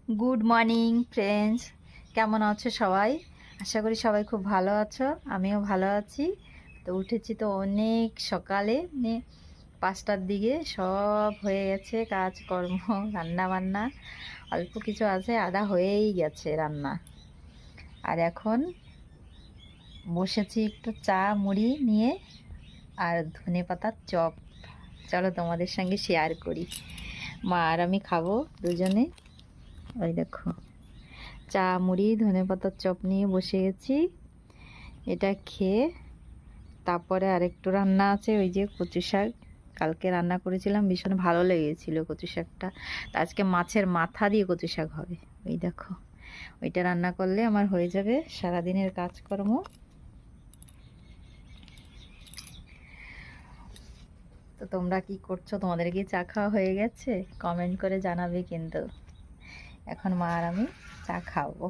Good morning friends, কেমন আছো সবাই? আশা করি সবাই খুব ভালো আছো, আমিও ভালো আছি। তো উঠেছি তো অনেক সকালে, মানে 5টার দিকে। সব হয়ে গেছে কাজকর্ম, রান্না বান্না অল্প কিছু আছে, আধা হয়েই গেছে রান্না। আর এখন বসেছি একটু চা মুড়ি নিয়ে আর ধনেপাতার চপ। চলো তোমাদের সঙ্গে শেয়ার করি। মা আর আমি খাবো দুজনে। ওই দেখো, চা মুড়ি ধনেপাতার চপ নিয়ে বসে গেছি। এটা খেয়ে তারপরে আরেকটু রান্না আছে, ওই যে কচু শাক কালকে রান্না করেছিলাম, ভীষণ ভালো লেগেছিল কচু শাকটা। তা আজকে মাছের মাথা দিয়ে কচু শাক হবে। ওই দেখো, ওইটা রান্না করলে আমার হয়ে যাবে সারাদিনের কাজকর্ম। তো তোমরা কি করছো? তোমাদের কি চা খাওয়া হয়ে গেছে? কমেন্ট করে জানাবে কিন্তু। এখন মা আর আমি চা খাবো।